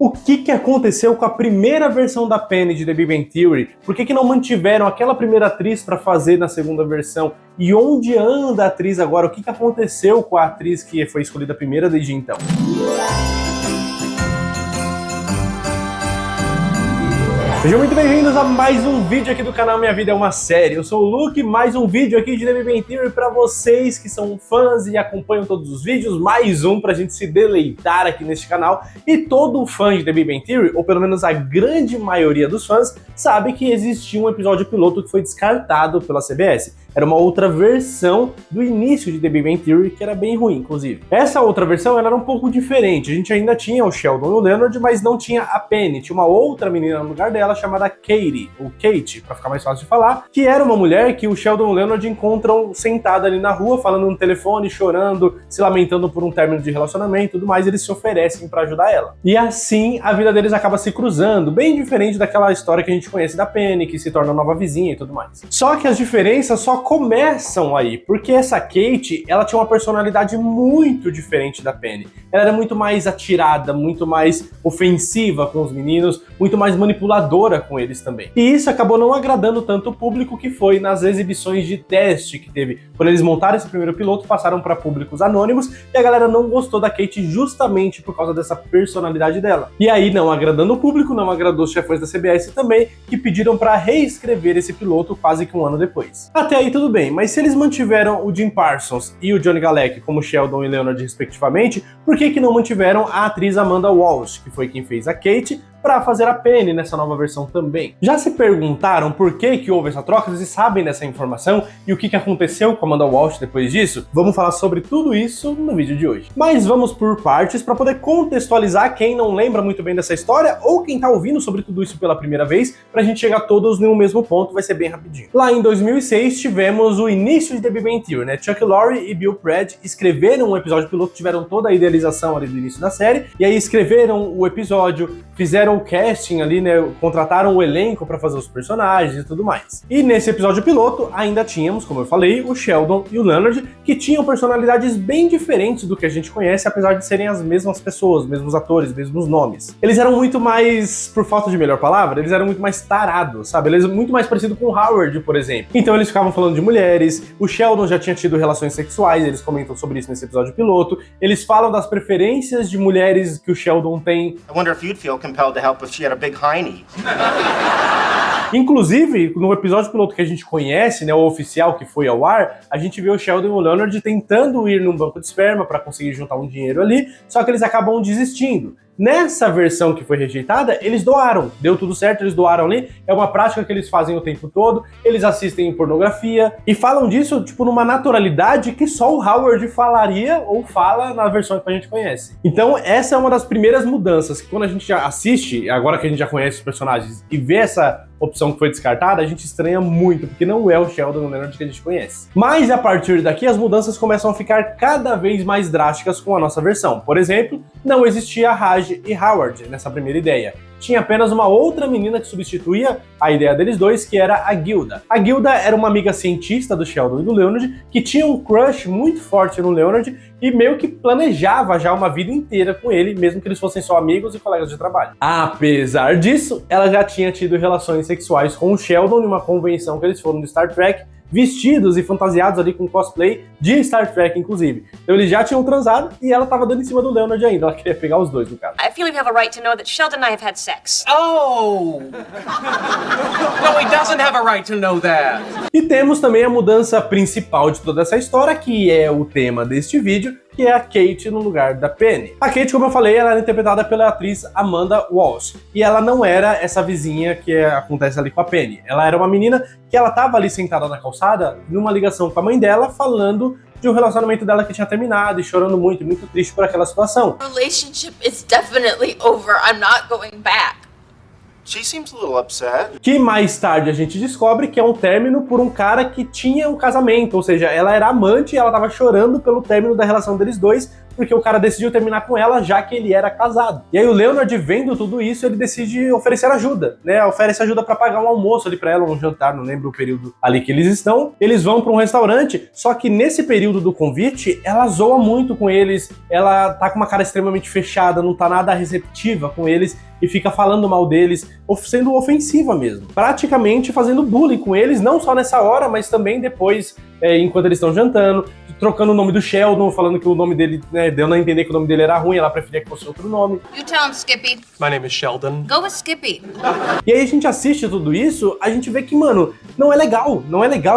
O que aconteceu com a primeira versão da Penny de The Big Bang Theory? Por que não mantiveram aquela primeira atriz para fazer na segunda versão? E onde anda a atriz agora? O que aconteceu com a atriz que foi escolhida primeira desde então? Sejam muito bem-vindos a mais um vídeo aqui do canal Minha Vida é uma Série. Eu sou o Luke, mais um vídeo aqui de The Big Bang Theory para vocês que são fãs e acompanham todos os vídeos, mais um pra gente se deleitar aqui neste canal. E todo fã de The Big Bang Theory, ou pelo menos a grande maioria dos fãs, sabe que existia um episódio piloto que foi descartado pela CBS. Era uma outra versão do início de The Big Bang Theory, que era bem ruim, inclusive. Essa outra versão ela era um pouco diferente. A gente ainda tinha o Sheldon e o Leonard, mas não tinha a Penny. Tinha uma outra menina no lugar dela, chamada Katie, ou Kate, pra ficar mais fácil de falar, que era uma mulher que o Sheldon e o Leonard encontram sentada ali na rua, falando no telefone, chorando, se lamentando por um término de relacionamento e tudo mais. Eles se oferecem pra ajudar ela. E assim, a vida deles acaba se cruzando, bem diferente daquela história que a gente conhece da Penny, que se torna nova vizinha e tudo mais. Só que as diferenças só começam aí, porque essa Kate, ela tinha uma personalidade muito diferente da Penny. Ela era muito mais atirada, muito mais ofensiva com os meninos, muito mais manipuladora com eles também. E isso acabou não agradando tanto o público, que foi nas exibições de teste que teve. Quando eles montaram esse primeiro piloto, passaram para públicos anônimos e a galera não gostou da Kate justamente por causa dessa personalidade dela. E aí, não agradando o público, não agradou os chefões da CBS também, que pediram para reescrever esse piloto quase que um ano depois. Até aí tudo bem, mas se eles mantiveram o Jim Parsons e o Johnny Galecki como Sheldon e Leonard respectivamente, por que não mantiveram a atriz Amanda Walsh, que foi quem fez a Kate, para fazer a Penny nessa nova versão também? Já se perguntaram por que houve essa troca? Vocês sabem dessa informação e o que aconteceu com a Amanda Walsh depois disso? Vamos falar sobre tudo isso no vídeo de hoje. Mas vamos por partes para poder contextualizar quem não lembra muito bem dessa história ou quem tá ouvindo sobre tudo isso pela primeira vez, pra gente chegar todos no mesmo ponto, vai ser bem rapidinho. Lá em 2006 tivemos o início de The Big Bang Theory, né? Chuck Lorre e Bill Pratt escreveram um episódio piloto, tiveram toda a idealização ali do início da série, e aí escreveram o episódio, fizeram o casting ali, né, contrataram o elenco para fazer os personagens e tudo mais. E nesse episódio piloto ainda tínhamos, como eu falei, o Sheldon e o Leonard, que tinham personalidades bem diferentes do que a gente conhece, apesar de serem as mesmas pessoas, mesmos atores, mesmos nomes. Eles eram muito mais, por falta de melhor palavra, eles eram muito mais tarados, sabe? Eles eram muito mais parecidos com o Howard, por exemplo. Então eles ficavam falando de mulheres, o Sheldon já tinha tido relações sexuais, eles comentam sobre isso nesse episódio piloto, eles falam das preferências de mulheres que o Sheldon tem. I wonder if you'd feel compelled to help if she had a big hiney. Inclusive, no episódio piloto que a gente conhece, né, o oficial que foi ao ar, a gente vê o Sheldon e o Leonard tentando ir num banco de esperma para conseguir juntar um dinheiro ali, só que eles acabam desistindo. Nessa versão que foi rejeitada, eles doaram. Deu tudo certo, eles doaram ali. É uma prática que eles fazem o tempo todo. Eles assistem pornografia e falam disso, tipo, numa naturalidade que só o Howard falaria ou fala na versão que a gente conhece. Então, essa é uma das primeiras mudanças, que quando a gente já assiste, agora que a gente já conhece os personagens, e vê essa opção que foi descartada, a gente estranha muito, porque não é o Sheldon e o Leonard que a gente conhece. Mas, a partir daqui, as mudanças começam a ficar cada vez mais drásticas com a nossa versão. Por exemplo, não existia Raj e Howard nessa primeira ideia. Tinha apenas uma outra menina que substituía a ideia deles dois, que era a Gilda. A Gilda era uma amiga cientista do Sheldon e do Leonard, que tinha um crush muito forte no Leonard e meio que planejava já uma vida inteira com ele, mesmo que eles fossem só amigos e colegas de trabalho. Apesar disso, ela já tinha tido relações sexuais com o Sheldon em uma convenção que eles foram do Star Trek, vestidos e fantasiados ali com cosplay de Star Trek, inclusive. Então eles já tinham transado e ela tava dando em cima do Leonard ainda. Ela queria pegar os dois, no caso. I feel we have a right to know that Sheldon and I have had sex. Oh! No, he doesn't have a right to know that. E temos também a mudança principal de toda essa história, que é o tema deste vídeo, que é a Kate no lugar da Penny. A Kate, como eu falei, ela era interpretada pela atriz Amanda Walsh. E ela não era essa vizinha que acontece ali com a Penny. Ela era uma menina que ela tava ali sentada na calçada, numa ligação com a mãe dela, falando de um relacionamento dela que tinha terminado e chorando muito, muito triste por aquela situação. Relationship is definitely over. I'm not going back. She seems a little upset. Que mais tarde a gente descobre que é um término por um cara que tinha um casamento, ou seja, ela era amante e ela tava chorando pelo término da relação deles dois, porque o cara decidiu terminar com ela já que ele era casado. E aí o Leonard, vendo tudo isso, ele decide oferecer ajuda, né? Oferece ajuda pra pagar um almoço ali pra ela, um jantar, não lembro o período ali que eles estão. Eles vão pra um restaurante, só que nesse período do convite, ela zoa muito com eles, ela tá com uma cara extremamente fechada, não tá nada receptiva com eles e fica falando mal deles, sendo ofensiva mesmo. Praticamente fazendo bullying com eles, não só nessa hora, mas também depois, enquanto eles estão jantando, trocando o nome do Sheldon, falando que o nome dele, né, deu a entender que o nome dele era ruim, ela preferia que fosse outro nome. You tell him, Skippy. My name is Sheldon. Go with Skippy. E aí a gente assiste tudo isso, a gente vê que, mano, não é legal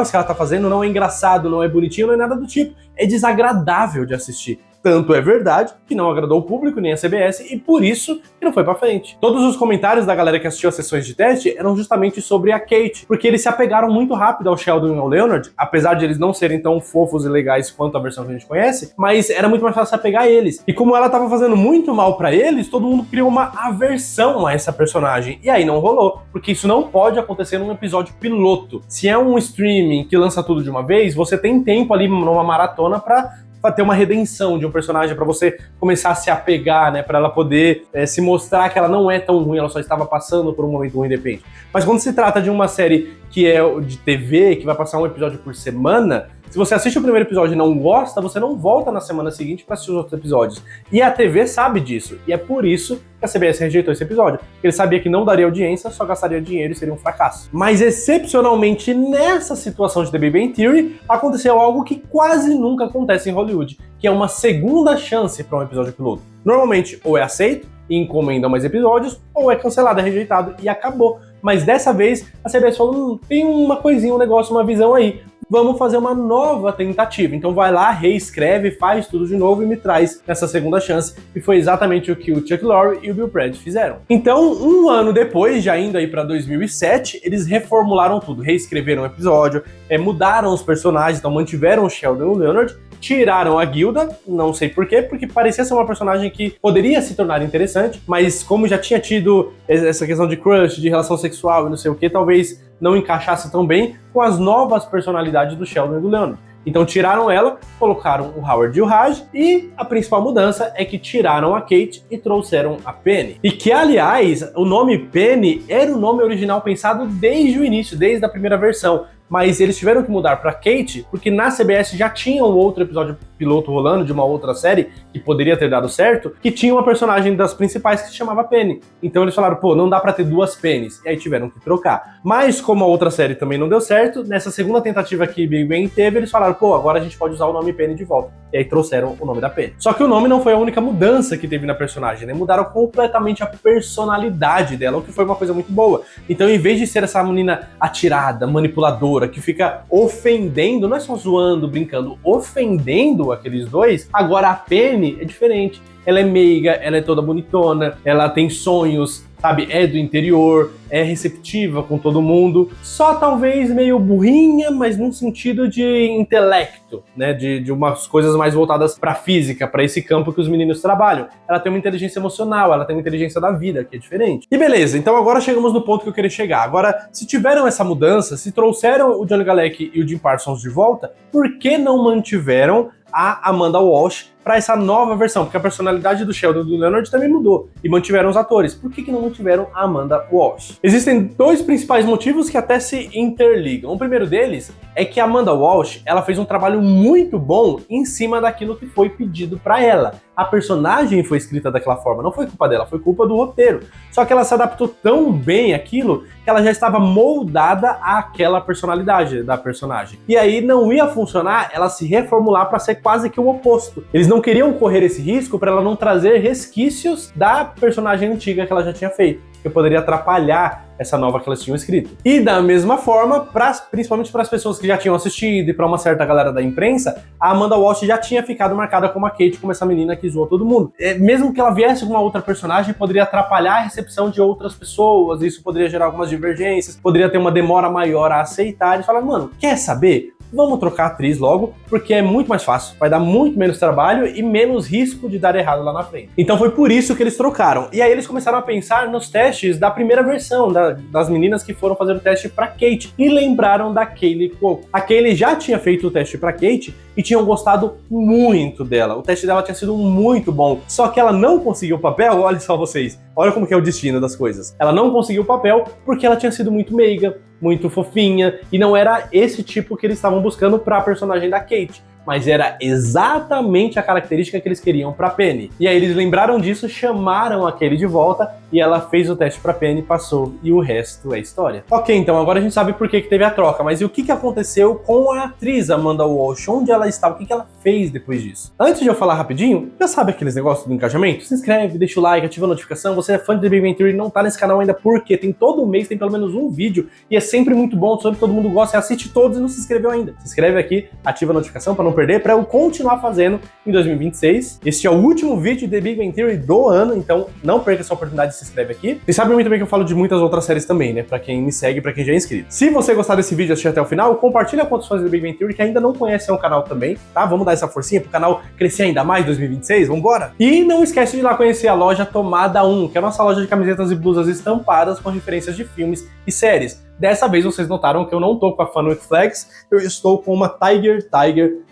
isso que ela tá fazendo, não é engraçado, não é bonitinho, não é nada do tipo. É desagradável de assistir. Tanto é verdade que não agradou o público, nem a CBS, e por isso que não foi pra frente. Todos os comentários da galera que assistiu as sessões de teste eram justamente sobre a Kate, porque eles se apegaram muito rápido ao Sheldon e ao Leonard, apesar de eles não serem tão fofos e legais quanto a versão que a gente conhece, mas era muito mais fácil se apegar a eles. E como ela tava fazendo muito mal pra eles, todo mundo criou uma aversão a essa personagem. E aí não rolou, porque isso não pode acontecer num episódio piloto. Se é um streaming que lança tudo de uma vez, você tem tempo ali numa maratona pra ter uma redenção de um personagem, pra você começar a se apegar, né, pra ela poder se mostrar que ela não é tão ruim, ela só estava passando por um momento ruim de repente. Mas quando se trata de uma série que é de TV, que vai passar um episódio por semana, se você assiste o primeiro episódio e não gosta, você não volta na semana seguinte pra assistir os outros episódios. E a TV sabe disso, e é por isso que a CBS rejeitou esse episódio. Ele sabia que não daria audiência, só gastaria dinheiro e seria um fracasso. Mas excepcionalmente nessa situação de The Big Bang Theory, aconteceu algo que quase nunca acontece em Hollywood, que é uma segunda chance para um episódio piloto. Normalmente ou é aceito e encomendam mais episódios, ou é cancelado, é rejeitado e acabou. Mas dessa vez a CBS falou, tem uma coisinha, um negócio, uma visão aí. Vamos fazer uma nova tentativa. Então vai lá, reescreve, faz tudo de novo e me traz essa segunda chance. E foi exatamente o que o Chuck Lorre e o Bill Pratt fizeram. Então, um ano depois, já indo aí pra 2007, eles reformularam tudo. Reescreveram o episódio, mudaram os personagens, então mantiveram o Sheldon e o Leonard, tiraram a Gilda, não sei porquê, porque parecia ser uma personagem que poderia se tornar interessante, mas como já tinha tido essa questão de crush, de relação sexual e não sei o que, talvez não encaixasse tão bem com as novas personalidades do Sheldon e do Leonard. Então tiraram ela, colocaram o Howard e o Raj, e a principal mudança é que tiraram a Kate e trouxeram a Penny. E que, aliás, o nome Penny era o nome original pensado desde o início, desde a primeira versão. Mas eles tiveram que mudar pra Kate, porque na CBS já tinha um outro episódio piloto rolando de uma outra série, que poderia ter dado certo, que tinha uma personagem das principais que se chamava Penny. Então eles falaram, pô, não dá pra ter duas Pennies, e aí tiveram que trocar. Mas como a outra série também não deu certo, nessa segunda tentativa que Big Bang teve, eles falaram, pô, agora a gente pode usar o nome Penny de volta. E aí trouxeram o nome da Penny. Só que o nome não foi a única mudança que teve na personagem, né? Mudaram completamente a personalidade dela, o que foi uma coisa muito boa. Então, em vez de ser essa menina atirada, manipuladora, que fica ofendendo, não é só zoando, brincando, ofendendo aqueles dois, agora a Penny é diferente. Ela é meiga, ela é toda bonitona, ela tem sonhos, sabe, é do interior, é receptiva com todo mundo, só talvez meio burrinha, mas num sentido de intelecto, né, de umas coisas mais voltadas pra física, pra esse campo que os meninos trabalham. Ela tem uma inteligência emocional, ela tem uma inteligência da vida, que é diferente. E beleza, então agora chegamos no ponto que eu queria chegar. Agora, se tiveram essa mudança, se trouxeram o Johnny Galecki e o Jim Parsons de volta, por que não mantiveram a Amanda Walsh para essa nova versão? Porque a personalidade do Sheldon e do Leonard também mudou e mantiveram os atores. Por que não mantiveram a Amanda Walsh? Existem dois principais motivos que até se interligam. O primeiro deles é que a Amanda Walsh, ela fez um trabalho muito bom em cima daquilo que foi pedido para ela. A personagem foi escrita daquela forma, não foi culpa dela, foi culpa do roteiro. Só que ela se adaptou tão bem àquilo que ela já estava moldada àquela personalidade da personagem. E aí não ia funcionar ela se reformular para ser quase que o oposto. Eles não queriam correr esse risco para ela não trazer resquícios da personagem antiga que ela já tinha feito, que poderia atrapalhar essa nova que elas tinham escrito. E da mesma forma, principalmente para as pessoas que já tinham assistido e para uma certa galera da imprensa, a Amanda Walsh já tinha ficado marcada como a Kate, como essa menina que zoou todo mundo. Mesmo que ela viesse com uma outra personagem, poderia atrapalhar a recepção de outras pessoas, isso poderia gerar algumas divergências, poderia ter uma demora maior a aceitar. Eles falaram, mano, quer saber? vamos trocar a atriz logo, porque é muito mais fácil, vai dar muito menos trabalho e menos risco de dar errado lá na frente. Então foi por isso que eles trocaram. E aí eles começaram a pensar nos testes da primeira versão, das meninas que foram fazer o teste pra Kate, e lembraram da Kaley Cuoco. A Kaley já tinha feito o teste pra Kate e tinham gostado muito dela. O teste dela tinha sido muito bom, só que ela não conseguiu o papel, olha só vocês, olha como que é o destino das coisas. Ela não conseguiu o papel porque ela tinha sido muito meiga, muito fofinha, e não era esse tipo que eles estavam buscando pra personagem da Kate, mas era exatamente a característica que eles queriam pra Penny. E aí eles lembraram disso, chamaram a Kaley de volta, e ela fez o teste pra Penny, passou, e o resto é história. Ok, então agora a gente sabe por que teve a troca, mas e o que aconteceu com a atriz Amanda Walsh? Onde ela estava? O que ela fez depois disso? Antes de eu falar rapidinho, já sabe aqueles negócios do engajamento? Se inscreve, deixa o like, ativa a notificação. Você é fã de The Big Bang Theory e não tá nesse canal ainda, porque tem todo mês, tem pelo menos um vídeo, e é sempre muito bom, sobre todo mundo gosta, assiste todos e não se inscreveu ainda. Se inscreve aqui, ativa a notificação pra não perder, pra eu continuar fazendo em 2026. Este é o último vídeo de The Big Bang Theory do ano, então não perca essa oportunidade, se inscreve aqui. E sabe muito bem que eu falo de muitas outras séries também, né? Pra quem me segue, pra quem já é inscrito. Se você gostar desse vídeo e assistir até o final, compartilha com outros fãs de The Big Bang Theory que ainda não conhecem o canal também, tá? Vamos dar essa forcinha pro canal crescer ainda mais em 2026, vambora? E não esquece de ir lá conhecer a loja Tomada 1, que é a nossa loja de camisetas e blusas estampadas com referências de filmes e séries. Dessa vez vocês notaram que eu não tô com a Fun with Flags, eu estou com uma Tiger,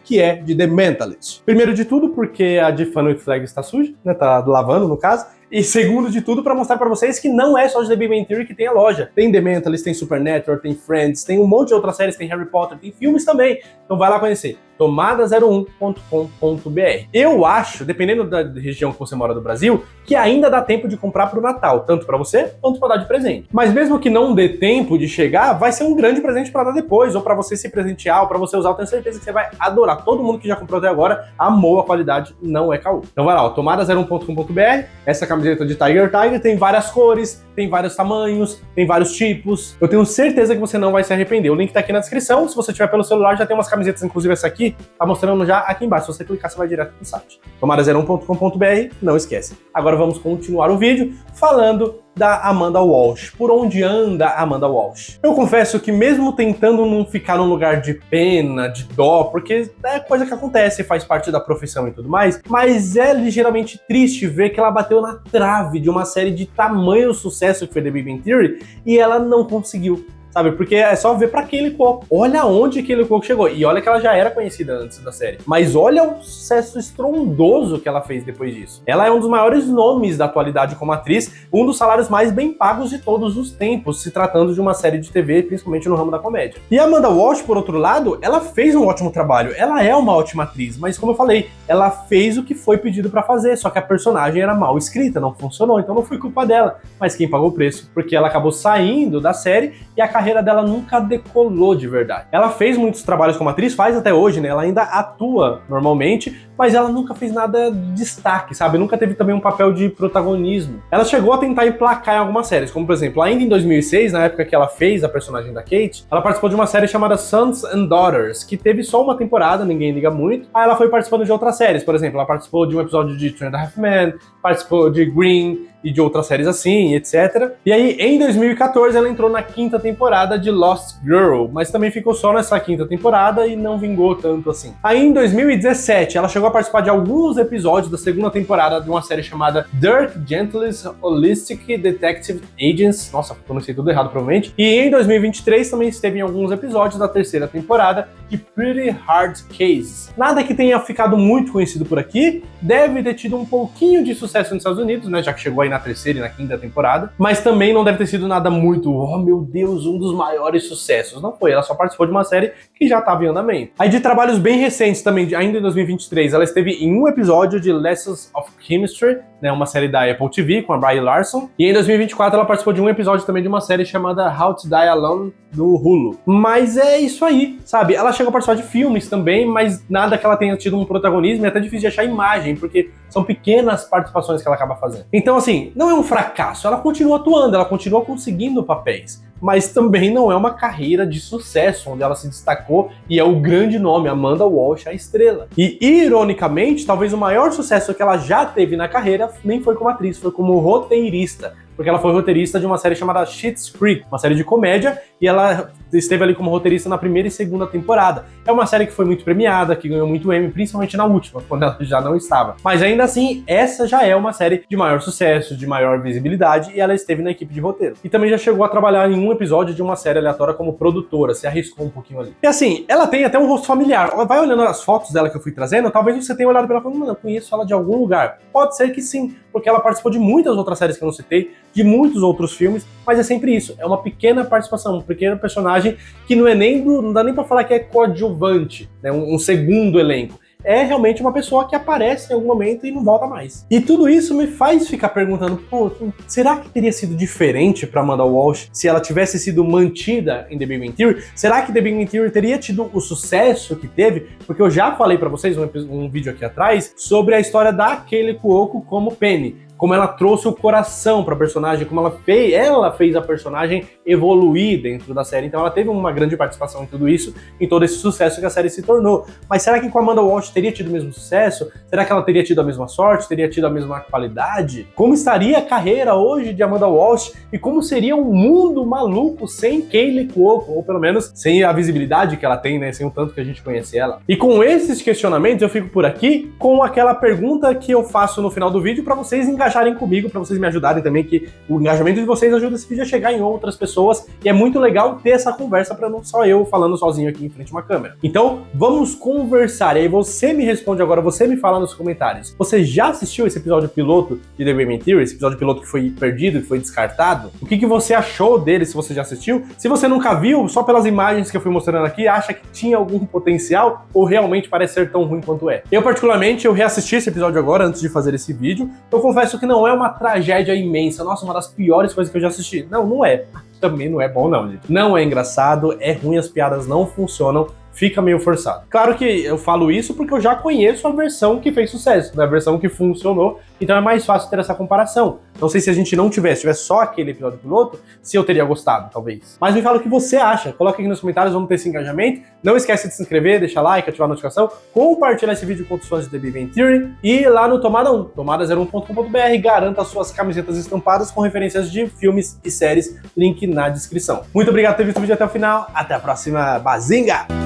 que é de The Mentalist. Primeiro de tudo, porque a de Fun with Flags está suja, né? Tá lavando no caso. E segundo de tudo, para mostrar para vocês que não é só de The Big Bang Theory que tem a loja. Tem The Mentalist, tem Supernatural, tem Friends, tem um monte de outras séries, tem Harry Potter, tem filmes também. Então vai lá conhecer. tomada01.com.br. Eu acho, dependendo da região que você mora do Brasil, que ainda dá tempo de comprar pro Natal, tanto para você quanto para dar de presente. Mas mesmo que não dê tempo de chegar, vai ser um grande presente para dar depois, ou para você se presentear, ou para você usar. Eu tenho certeza que você vai adorar. Todo mundo que já comprou até agora amou a qualidade, não é caô. Então vai lá, tomada01.com.br. Essa camiseta de Tiger tem várias cores, tem vários tamanhos, tem vários tipos. Eu tenho certeza que você não vai se arrepender. O link tá aqui na descrição. Se você tiver pelo celular, já tem umas camisetas, inclusive essa aqui, tá mostrando já aqui embaixo. Se você clicar, você vai direto pro site. tomada01.com.br, não esquece. Agora vamos continuar o vídeo falando da Amanda Walsh. Por onde anda a Amanda Walsh? Eu confesso que mesmo tentando não ficar num lugar de pena, de dó, porque é coisa que acontece, faz parte da profissão e tudo mais, mas é ligeiramente triste ver que ela bateu na trave de uma série de tamanho sucesso que foi The Big Bang Theory e ela não conseguiu. Sabe, porque é só ver pra Kaley Cuoco. Olha onde Kaley Cuoco chegou. E olha que ela já era conhecida antes da série. Mas olha o sucesso estrondoso que ela fez depois disso. Ela é um dos maiores nomes da atualidade como atriz, um dos salários mais bem pagos de todos os tempos, se tratando de uma série de TV, principalmente no ramo da comédia. E a Amanda Walsh, por outro lado, ela fez um ótimo trabalho. Ela é uma ótima atriz, mas como eu falei, ela fez o que foi pedido pra fazer, só que a personagem era mal escrita, não funcionou, então não foi culpa dela. Mas quem pagou o preço, porque ela acabou saindo da série e a carreira dela nunca decolou de verdade. Ela fez muitos trabalhos como atriz, faz até hoje, né? Ela ainda atua normalmente, mas ela nunca fez nada de destaque, sabe? Nunca teve também um papel de protagonismo. Ela chegou a tentar emplacar em algumas séries, como por exemplo, ainda em 2006, na época que ela fez a personagem da Kate, ela participou de uma série chamada Sons and Daughters, que teve só uma temporada, ninguém liga muito. Aí ela foi participando de outras séries, por exemplo, ela participou de um episódio de Two and a Half Men, participou de Green e de outras séries assim, etc. E aí, em 2014, ela entrou na 5ª temporada de Lost Girl, mas também ficou só nessa 5ª temporada e não vingou tanto assim. Aí, em 2017, ela chegou a participar de alguns episódios da 2ª temporada de uma série chamada Dirk Gently's Holistic Detective Agents. Nossa, pronunciei tudo errado, provavelmente. E em 2023, também esteve em alguns episódios da 3ª temporada de Pretty Hard Cases. Nada que tenha ficado muito conhecido por aqui, deve ter tido um pouquinho de sucesso nos Estados Unidos, né, já que chegou aí na 3ª e na 5ª temporada, mas também não deve ter sido nada muito, oh meu Deus, um dos maiores sucessos. Não foi, ela só participou de uma série que já estava em andamento. Aí de trabalhos bem recentes também, ainda em 2023, ela esteve em um episódio de Lessons of Chemistry, né, uma série da Apple TV com a Brie Larson, e em 2024 ela participou de um episódio também de uma série chamada How to Die Alone do Hulu. Mas é isso aí, sabe? Ela chegou a participar de filmes também, mas nada que ela tenha tido um protagonismo, é até difícil de achar imagem, porque são pequenas participações que ela acaba fazendo. Então, assim, não é um fracasso, ela continua atuando, ela continua conseguindo papéis, mas também não é uma carreira de sucesso, onde ela se destacou e é o grande nome, Amanda Walsh, a estrela. E, ironicamente, talvez o maior sucesso que ela já teve na carreira nem foi como atriz, foi como roteirista. porque ela foi roteirista de uma série chamada Schitt's Creek, uma série de comédia, e ela esteve ali como roteirista na primeira e segunda temporada. É uma série que foi muito premiada, que ganhou muito Emmy, principalmente na última, quando ela já não estava. Mas ainda assim, essa já é uma série de maior sucesso, de maior visibilidade, e ela esteve na equipe de roteiro. E também já chegou a trabalhar em um episódio de uma série aleatória como produtora, se arriscou um pouquinho ali. E assim, ela tem até um rosto familiar. Vai olhando as fotos dela que eu fui trazendo, talvez você tenha olhado pra ela e falado, mano, eu conheço ela de algum lugar. Pode ser que sim, porque ela participou de muitas outras séries que eu não citei, de muitos outros filmes, mas é sempre isso, é uma pequena participação, um pequeno personagem que não é nem não dá nem pra falar que é coadjuvante, né, um segundo elenco. É realmente uma pessoa que aparece em algum momento e não volta mais. E tudo isso me faz ficar perguntando, pô, será que teria sido diferente pra Amanda Walsh se ela tivesse sido mantida em The Big Bang Theory? Será que The Big Bang Theory teria tido o sucesso que teve? Porque eu já falei pra vocês um vídeo aqui atrás sobre a história da Kaley Cuoco como Penny. Como ela trouxe o coração pra personagem, como ela fez a personagem evoluir dentro da série. Então ela teve uma grande participação em tudo isso, em todo esse sucesso que a série se tornou. Mas será que com a Amanda Walsh teria tido o mesmo sucesso? Será que ela teria tido a mesma sorte? Teria tido a mesma qualidade? Como estaria a carreira hoje de Amanda Walsh? E como seria um mundo maluco sem Kaley Cuoco? Ou pelo menos sem a visibilidade que ela tem, né? Sem o tanto que a gente conhece ela. E com esses questionamentos eu fico por aqui com aquela pergunta que eu faço no final do vídeo pra vocês engajarem comigo, para vocês me ajudarem também, que o engajamento de vocês ajuda esse vídeo a chegar em outras pessoas, e é muito legal ter essa conversa para não só eu falando sozinho aqui em frente a uma câmera. Então, vamos conversar, e aí você me responde agora, você me fala nos comentários. Você já assistiu esse episódio piloto de The Big Bang Theory, esse episódio piloto que foi perdido, que foi descartado? O que você achou dele, se você já assistiu? Se você nunca viu, só pelas imagens que eu fui mostrando aqui, acha que tinha algum potencial, ou realmente parece ser tão ruim quanto é? Eu, particularmente, eu reassisti esse episódio agora, antes de fazer esse vídeo. Eu confesso que não é uma tragédia imensa, nossa, uma das piores coisas que eu já assisti. Não, não é. Também não é bom não, gente. Não é engraçado, é ruim, as piadas não funcionam, fica meio forçado. Claro que eu falo isso porque eu já conheço a versão que fez sucesso, né? A versão que funcionou, então é mais fácil ter essa comparação. Não sei se a gente não tivesse só aquele episódio piloto, se eu teria gostado, talvez. Mas me fala o que você acha, coloca aqui nos comentários, vamos ter esse engajamento. Não esquece de se inscrever, deixar like, ativar a notificação, compartilhar esse vídeo com os fãs de The Big Bang Theory e lá no Tomada 1, tomada01.com.br, garanta suas camisetas estampadas com referências de filmes e séries, link na descrição. Muito obrigado por ter visto o vídeo até o final, até a próxima, bazinga!